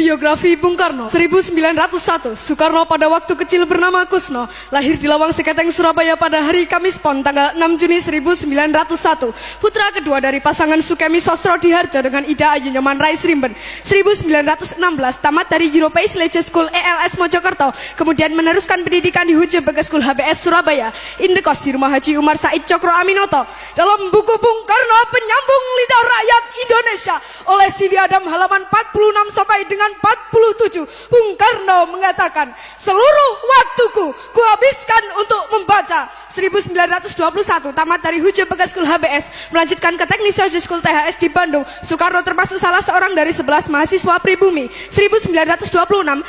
Biografi Bung Karno. 1901, Soekarno pada waktu kecil bernama Kusno, lahir di Lawang Seketeng, Surabaya pada hari Kamis Pon tanggal 6 Juni 1901. Putra kedua dari pasangan Sukemi Sosro Diharjo dengan Ida Ayu Nyoman Rais Rimben. 1916, tamat dari European Leisure School ELS Mojokerto, kemudian meneruskan pendidikan di Hujo Bagas School HBS Surabaya. Indekos di rumah Haji Umar Said Cokro Aminoto. Dalam buku Bung Karno Penyambung Lidah Rakyat Indonesia oleh Sidi Adam halaman 46 sampai dengan 47, Bung Karno mengatakan, seluruh waktuku kuhabiskan untuk membaca. 1921, tamat dari Hujo Bagas School HBS, melanjutkan ke Teknik Social School THS di Bandung. Soekarno termasuk salah seorang dari 11 mahasiswa pribumi. 1926,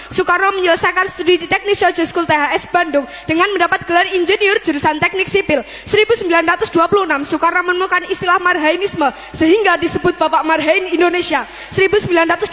Soekarno menyelesaikan studi di Teknik Social School THS Bandung dengan mendapat gelar insinyur jurusan Teknik Sipil. 1926, Soekarno menemukan istilah Marhainisme sehingga disebut Bapak Marhain Indonesia. 1926,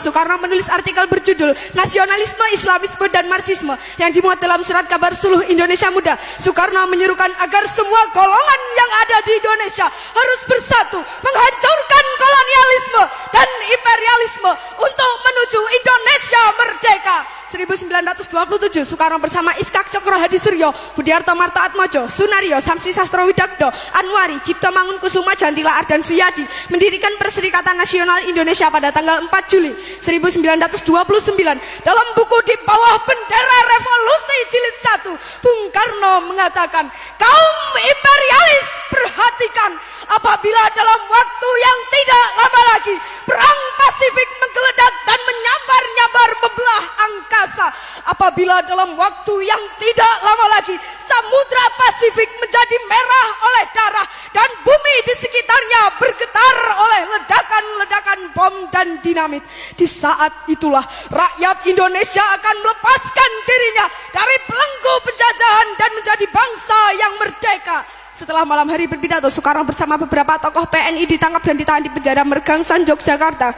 Soekarno menulis artikel berjudul Nasionalisme, Islamisme, dan Marxisme yang dimuat dalam surat kabar Suluh Indonesia Muda. Soekarno menyerukan agar semua golongan yang ada di Indonesia harus bersatu menghancurkan kolonialisme dan imperialisme untuk menuju Indonesia merdeka. 1927, Soekarno bersama Iskak Cokro Hadi Suryo, Budiarto Marto Atmojo, Sunario, Samsi Sastro Widakdo, Anwari, Cipto Mangunkusuma, Jantila Ardan Suyadi mendirikan Perserikatan Nasional Indonesia pada tanggal 4 Juli 1929. Dalam buku Di Bawah Bendera Revolusi Jilid 1, Bung Karno mengatakan, kaum imperialis perhatikan, apabila dalam waktu yang tidak lama lagi perang Pasifik menggeledak dan menyambar-nyambar membelah angkasa, apabila dalam waktu yang tidak lama lagi Samudra Pasifik menjadi merah oleh darah dan bumi di sekitarnya bergetar oleh ledakan-ledakan bom dan dinamit, di saat itulah rakyat Indonesia akan melepaskan dirinya dari belenggu penjajahan dan menjadi bangsa yang merdeka. Setelah malam hari berpidato, Soekarno bersama beberapa tokoh PNI ditangkap dan ditahan di penjara Mergangsan, Yogyakarta.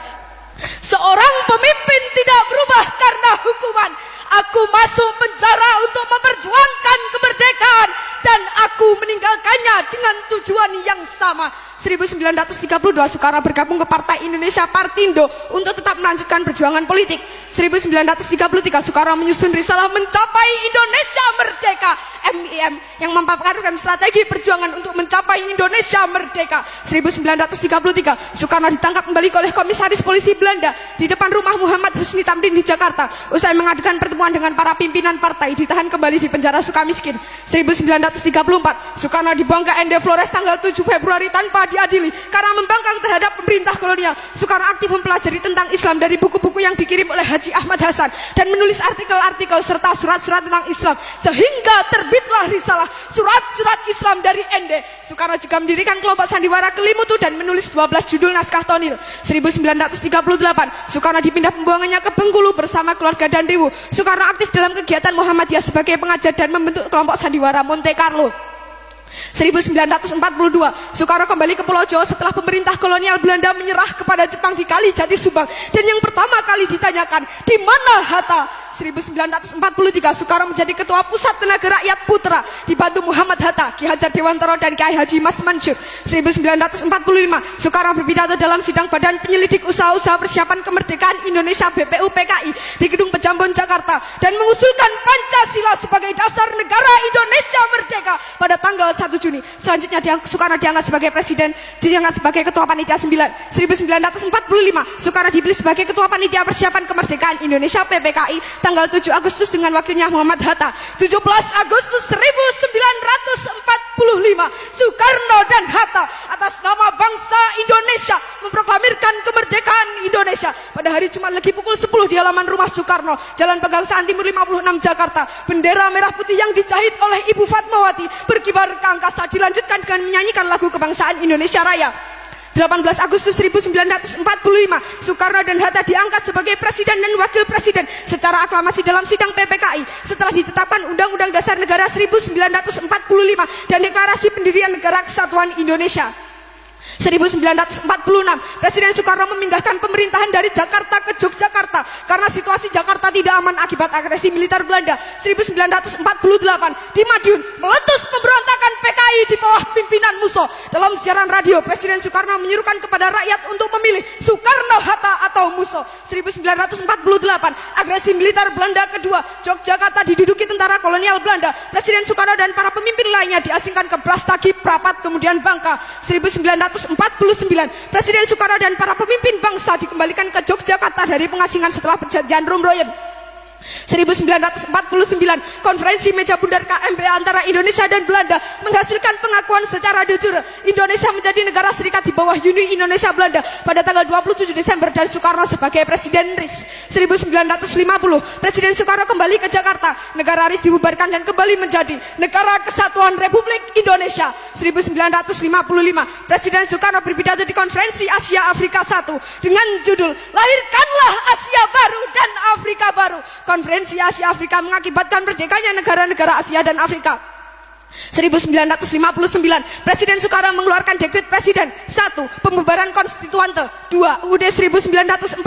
Seorang pemimpin tidak berubah karena hukuman. Aku masuk penjara untuk memperjuangkan kemerdekaan dan aku meninggalkannya dengan tujuan yang sama. 1932, Soekarno bergabung ke Partai Indonesia Partindo untuk tetap melanjutkan perjuangan politik. 1933, Soekarno menyusun risalah Mencapai Indonesia Merdeka (MIM) yang memaparkan strategi perjuangan untuk mencapai Indonesia merdeka. 1933, Soekarno ditangkap kembali oleh komisaris polisi Belanda di depan rumah Muhammad Husni Tamrin di Jakarta. Usai mengadakan pertemuan dengan para pimpinan partai, ditahan kembali di penjara Sukamiskin. 1934, Soekarno dibuang ke ND Flores tanggal 7 Februari tanpa diadili karena membangkang terhadap pemerintah kolonial. Soekarno aktif mempelajari tentang Islam dari buku-buku yang dikirim oleh Haji Ahmad Hasan dan menulis artikel-artikel serta surat-surat tentang Islam sehingga terbitlah risalah Surat-Surat Islam dari ND. Soekarno juga mendirikan kelompok sandiwara Kelimutu dan menulis 12 judul naskah tonil. 1938, Soekarno dipindah pembuangannya ke Bengkulu bersama keluarga dan Dewu. Soekarno aktif dalam kegiatan Muhammadiyah sebagai pengajar dan membentuk kelompok sandiwara Monte Carlo. 1942, Soekarno kembali ke Pulau Jawa setelah pemerintah kolonial Belanda menyerah kepada Jepang di Kali Jati Subang, dan yang pertama kali ditanyakan, di mana Hatta? 1943, Soekarno menjadi Ketua Pusat Tenaga Rakyat Putra dibantu Muhammad Hatta, Ki Hajar Dewantara, dan Kiai Haji Mas Mansur. 1945, Soekarno berpidato dalam sidang Badan Penyelidik Usaha-Usaha Persiapan Kemerdekaan Indonesia BPUPKI di Gedung Pejambon, Jakarta, dan mengusulkan Pancasila sebagai dasar negara Indonesia merdeka pada tanggal 1 Juni. Selanjutnya Soekarno diangkat sebagai presiden, diangkat sebagai Ketua Panitia 9. 1945, Soekarno dipilih sebagai Ketua Panitia Persiapan Kemerdekaan Indonesia PPKI tanggal 7 Agustus dengan wakilnya Muhammad Hatta. 17 Agustus 1945, Soekarno dan Hatta atas nama bangsa Indonesia memproklamirkan kemerdekaan Indonesia. Pada hari Jumat Legi pukul 10 di halaman rumah Soekarno, Jalan Pegangsaan Timur 56 Jakarta, bendera merah putih yang dijahit oleh Ibu Fatmawati berkibar ke angkasa, dilanjutkan dengan menyanyikan lagu kebangsaan Indonesia Raya. 18 Agustus 1945, Soekarno dan Hatta diangkat sebagai presiden dan wakil presiden secara aklamasi dalam sidang PPKI setelah ditetapkan Undang-Undang Dasar Negara 1945 dan Deklarasi Pendirian Negara Kesatuan Indonesia. 1946, Presiden Soekarno memindahkan pemerintahan dari Jakarta ke Yogyakarta karena situasi Jakarta tidak aman akibat agresi militer Belanda. 1948, di Madiun meletus pemberontakan PKI mulai di bawah pimpinan Musso. Dalam siaran radio, Presiden Soekarno menyuruhkan kepada rakyat untuk memilih Soekarno-Hatta atau Musso. 1948, agresi militer Belanda kedua, Yogyakarta diduduki tentara kolonial Belanda. Presiden Soekarno dan para pemimpin lainnya diasingkan ke Brastagi, Prapat, kemudian Bangka. 1949, Presiden Soekarno dan para pemimpin bangsa dikembalikan ke Yogyakarta dari pengasingan setelah perjanjian Rumroyen. 1949, konferensi meja bundar KMB antara Indonesia dan Belanda menghasilkan pengakuan secara de jure Indonesia menjadi negara serikat di bawah Uni Indonesia Belanda pada tanggal 27 Desember dan Soekarno sebagai Presiden RIS. 1950, Presiden Soekarno kembali ke Jakarta, negara RIS dibubarkan dan kembali menjadi Negara Kesatuan Republik Indonesia. 1955, Presiden Soekarno berpidato di konferensi Asia Afrika I dengan judul Lahirkanlah Asia Baru dan Afrika Baru. Konferensi Asia Afrika mengakibatkan merdekanya negara-negara Asia dan Afrika. 1959, Presiden Soekarno mengeluarkan dekret Presiden 1. Pembubaran konstituante. 2. UUD 1945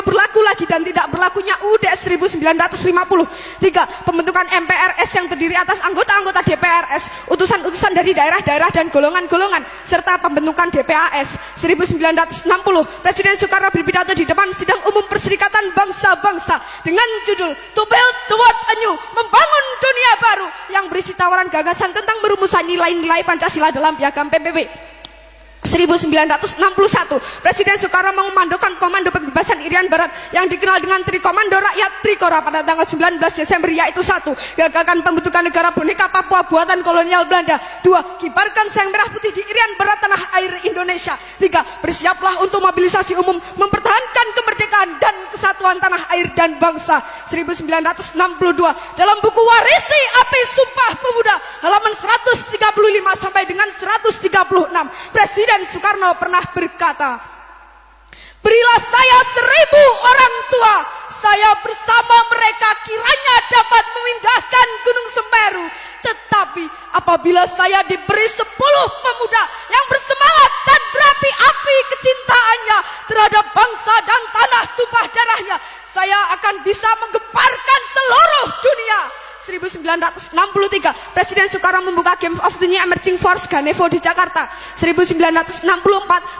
berlaku lagi dan tidak berlakunya UUD 1950. 3. Pembentukan MPRS yang terdiri atas anggota-anggota DPRS, utusan-utusan dari daerah-daerah dan golongan-golongan, serta pembentukan DPAS. 1960, Presiden Soekarno berpidato di depan Sidang Umum Perserikatan Bangsa-Bangsa dengan judul To Build the World Anew, membangun dunia baru, yang berisi tawaran gagasan tentang merumusan nilai-nilai Pancasila dalam piagam PBB. 1961, Presiden Soekarno mengomandokan Komando Pembebasan Irian Barat yang dikenal dengan Trikomando Rakyat Trikora pada tanggal 19 Desember, yaitu 1. Gagakan pembentukan negara boneka Papua buatan kolonial Belanda. 2. Kibarkan sang merah putih di Irian Barat tanah air Indonesia. 3. Bersiaplah untuk mobilisasi umum mempertahankan kemerdekaan dan kesatuan tanah air dan bangsa. 1962, dalam buku Warisi Api Sumpah Pemuda halaman 135 sampai dengan 136, Presiden Soekarno pernah berkata, berilah saya 1000 orang tua, saya bersama mereka kiranya dapat memindahkan Gunung Semeru. Tetapi apabila saya diberi 10 pemuda yang bersemangat dan berapi-api kecintaannya terhadap bangsa dan tanah tumpah darahnya, saya akan bisa menggemparkan seluruh dunia. 1963, Presiden Soekarno membuka Game of the New Emerging Force Ganevo di Jakarta. 1964,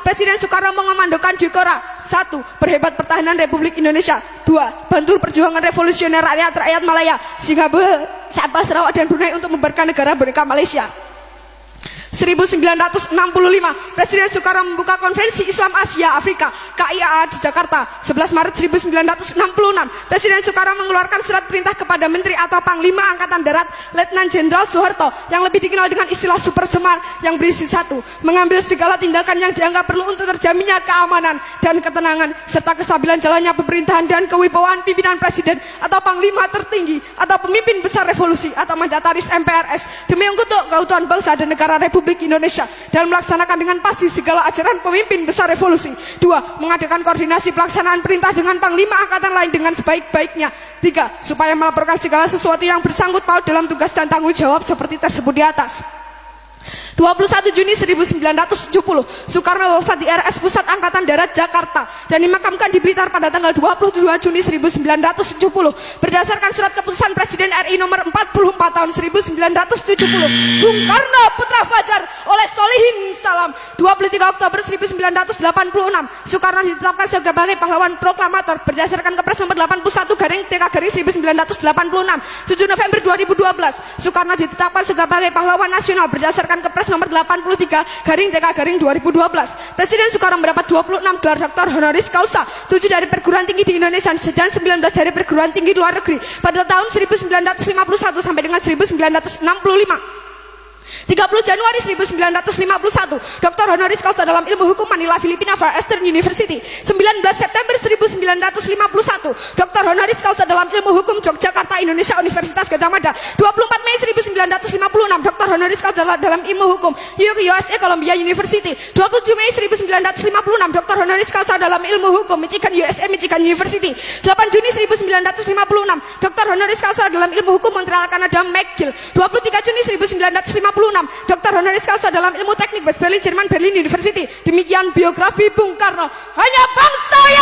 Presiden Soekarno mengomandokan Dikora. 1. Perhebat pertahanan Republik Indonesia. 2. Bantu perjuangan revolusioner rakyat Malaya, Singapura, Sabah, Sarawak, dan Brunei untuk membubarkan negara boneka Malaysia. 1965, Presiden Soekarno membuka Konferensi Islam Asia Afrika KIAA di Jakarta. 11 Maret 1966, Presiden Soekarno mengeluarkan surat perintah kepada Menteri atau Panglima Angkatan Darat Letnan Jenderal Soeharto yang lebih dikenal dengan istilah Super Semar, yang berisi 1. Mengambil segala tindakan yang dianggap perlu untuk terjaminnya keamanan dan ketenangan serta kestabilan jalannya pemerintahan dan kewibawaan pimpinan Presiden atau Panglima tertinggi atau pemimpin besar revolusi atau mandataris MPRS demi untuk keutuhan bangsa dan negara Republik Indonesia dan melaksanakan dengan pasti segala ajaran pemimpin besar revolusi. 2. Mengadakan koordinasi pelaksanaan perintah dengan Panglima Angkatan lain dengan sebaik-baiknya. 3. Supaya melaporkan segala sesuatu yang bersangkut paut dalam tugas dan tanggung jawab seperti tersebut di atas. 21 Juni 1970, Soekarno wafat di RS Pusat Angkatan Darat Jakarta dan dimakamkan di Blitar pada tanggal 22 Juni 1970 berdasarkan surat keputusan Presiden RI nomor 44 tahun 1970. Bung Karno Putra Fajar oleh Solihin Salam. 23 Oktober 1986, Soekarno ditetapkan sebagai pahlawan proklamator berdasarkan Kepres nomor 81/TK/1986. 7 November 2012, Soekarno ditetapkan sebagai pahlawan nasional berdasarkan Kepres nomor 83/TK/2012. Presiden Soekarno mendapat 26 gelar doktor honoris causa, 7 dari perguruan tinggi di Indonesia dan 19 dari perguruan tinggi luar negeri pada tahun 1951 sampai dengan 1965. 30 Januari 1951, Dr. honoris causa dalam ilmu hukum Manila, Filipina, Far Eastern University. 19 September 1951, Dr. honoris causa dalam ilmu hukum Yogyakarta, Indonesia, Universitas Gadjah Mada. 24 Mei 1956, Dr. honoris causa dalam ilmu hukum USA, Columbia University. 27 Mei 1956, Dr. honoris causa dalam ilmu hukum Michigan, USA, Michigan University. 8 Juni 1956, Dr. honoris causa dalam ilmu hukum Montreal, Kanada, McGill. 23 Juni 1956, Dr. honoris causa dalam ilmu teknik West Berlin, Jerman, Berlin University. Demikian biografi Bung Karno. Hanya bangsa yang